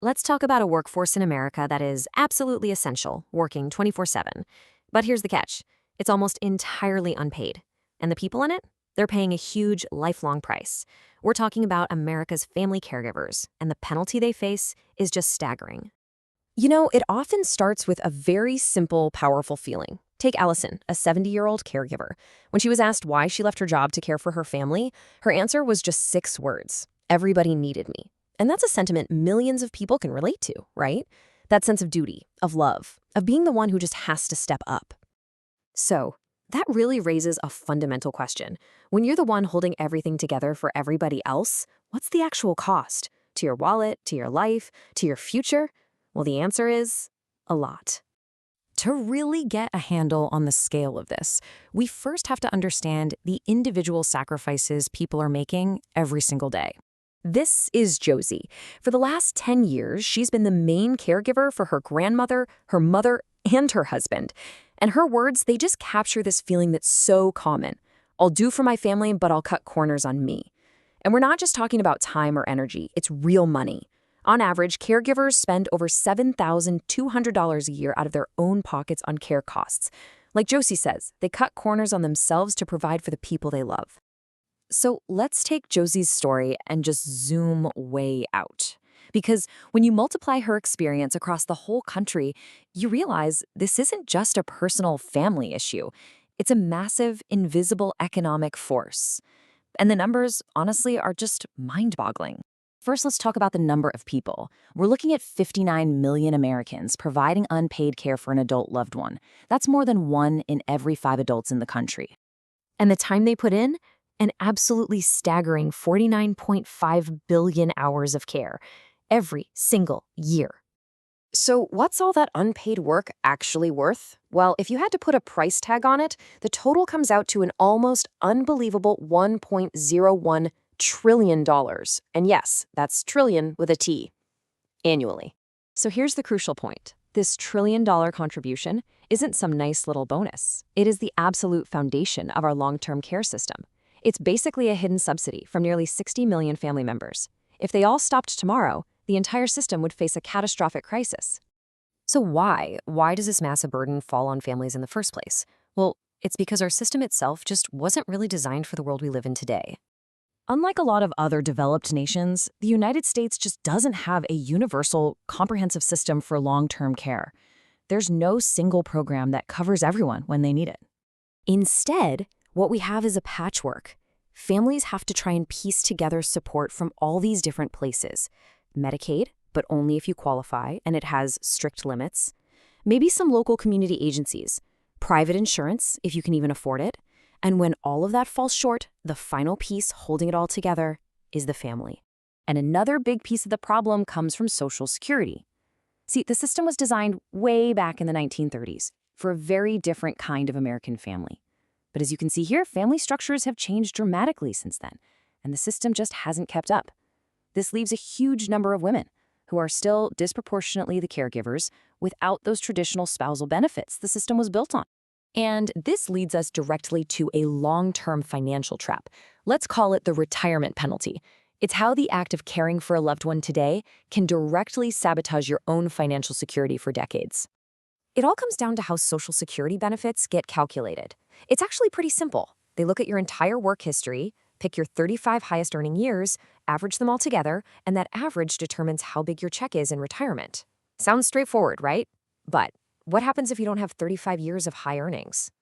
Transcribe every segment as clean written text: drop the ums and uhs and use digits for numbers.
Let's talk about a workforce in America that is absolutely essential, working 24/7. But here's the catch, it's almost entirely unpaid. And the people in it? They're paying a huge, lifelong price. We're talking about America's family caregivers, and the penalty they face is just staggering. It often starts with a very simple, powerful feeling. Take Allison, a 70-year-old caregiver. When she was asked why she left her job to care for her family, her answer was just 6 words. Everybody needed me. And that's a sentiment millions of people can relate to, right? That sense of duty, of love, of being the one who just has to step up. So, that really raises a fundamental question. When you're the one holding everything together for everybody else, what's the actual cost? To your wallet, to your life, to your future? Well, the answer is a lot. To really get a handle on the scale of this, we first have to understand the individual sacrifices people are making every single day. This is Josie. For the last 10 years, she's been the main caregiver for her grandmother, her mother, and her husband. And her words, they just capture this feeling that's so common. I'll do for my family, but I'll cut corners on me. And we're not just talking about time or energy, it's real money. On average, caregivers spend over $7,200 a year out of their own pockets on care costs. Like Josie says, they cut corners on themselves to provide for the people they love. So let's take Josie's story and just zoom way out. Because when you multiply her experience across the whole country, you realize this isn't just a personal family issue. It's a massive, invisible economic force. And the numbers, honestly, are just mind-boggling. First, let's talk about the number of people. We're looking at 59 million Americans providing unpaid care for an adult loved one. That's more than 1 in every 5 adults in the country. And the time they put in? An absolutely staggering 49.5 billion hours of care every single year. So what's all that unpaid work actually worth? Well, if you had to put a price tag on it, the total comes out to an almost unbelievable $1.01 trillion. And yes, that's trillion with a T, annually. So here's the crucial point. This trillion-dollar contribution isn't some nice little bonus. It is the absolute foundation of our long-term care system. It's basically a hidden subsidy from nearly 60 million family members. If they all stopped tomorrow, the entire system would face a catastrophic crisis. So why? Why does this massive burden fall on families in the first place? Well, it's because our system itself just wasn't really designed for the world we live in today. Unlike a lot of other developed nations, the United States just doesn't have a universal, comprehensive system for long-term care. There's no single program that covers everyone when they need it. Instead, what we have is a patchwork. Families have to try and piece together support from all these different places. Medicaid, but only if you qualify, and it has strict limits. Maybe some local community agencies. Private insurance, if you can even afford it. And when all of that falls short, the final piece holding it all together is the family. And another big piece of the problem comes from Social Security. See, the system was designed way back in the 1930s for a very different kind of American family. But as you can see here, family structures have changed dramatically since then, and the system just hasn't kept up. This leaves a huge number of women who are still disproportionately the caregivers without those traditional spousal benefits the system was built on. And this leads us directly to a long-term financial trap. Let's call it the retirement penalty. It's how the act of caring for a loved one today can directly sabotage your own financial security for decades. It all comes down to how Social Security benefits get calculated. It's actually pretty simple. They look at your entire work history, pick your 35 highest earning years, average them all together, and that average determines how big your check is in retirement. Sounds straightforward, right? But what happens if you don't have 35 years of high earnings?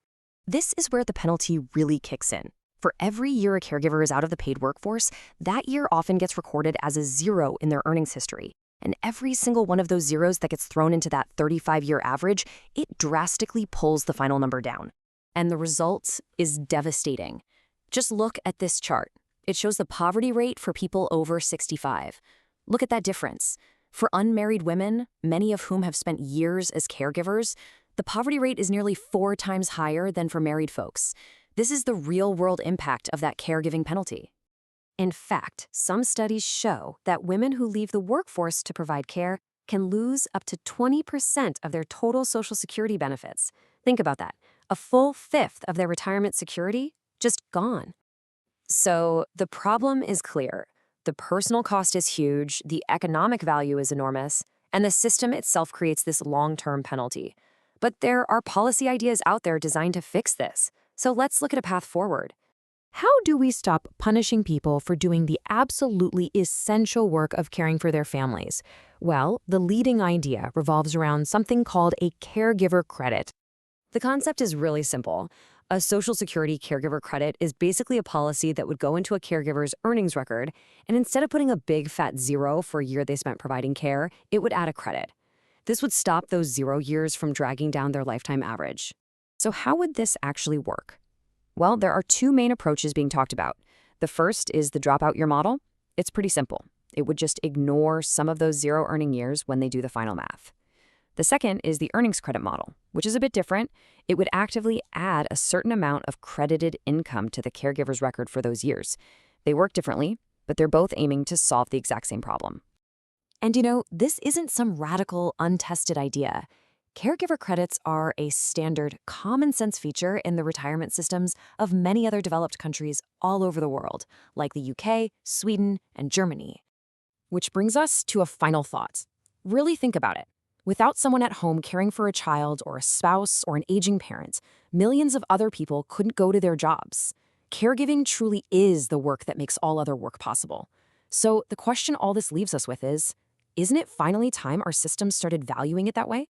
This is where the penalty really kicks in. For every year a caregiver is out of the paid workforce, that year often gets recorded as a 0 in their earnings history. And every single one of those zeros that gets thrown into that 35-year average, it drastically pulls the final number down. And the result is devastating. Just look at this chart. It shows the poverty rate for people over 65. Look at that difference. For unmarried women, many of whom have spent years as caregivers, the poverty rate is nearly 4 times higher than for married folks. This is the real-world impact of that caregiving penalty. In fact, some studies show that women who leave the workforce to provide care can lose up to 20% of their total Social Security benefits. Think about that. A full fifth of their retirement security just gone. So the problem is clear. The personal cost is huge, the economic value is enormous, and the system itself creates this long-term penalty. But there are policy ideas out there designed to fix this. So let's look at a path forward. How do we stop punishing people for doing the absolutely essential work of caring for their families? Well, the leading idea revolves around something called a caregiver credit. The concept is really simple. A Social Security caregiver credit is basically a policy that would go into a caregiver's earnings record, and instead of putting a big fat zero for a year they spent providing care, it would add a credit. This would stop those 0 years from dragging down their lifetime average. So how would this actually work? Well, there are two main approaches being talked about. The first is the drop out year model. It's pretty simple. It would just ignore some of those 0 earning years when they do the final math. The second is the earnings credit model, which is a bit different. It would actively add a certain amount of credited income to the caregiver's record for those years. They work differently, but they're both aiming to solve the exact same problem. And this isn't some radical, untested idea. Caregiver credits are a standard, common-sense feature in the retirement systems of many other developed countries all over the world, like the UK, Sweden, and Germany. Which brings us to a final thought. Really think about it. Without someone at home caring for a child or a spouse or an aging parent, millions of other people couldn't go to their jobs. Caregiving truly is the work that makes all other work possible. So the question all this leaves us with is, isn't it finally time our system started valuing it that way?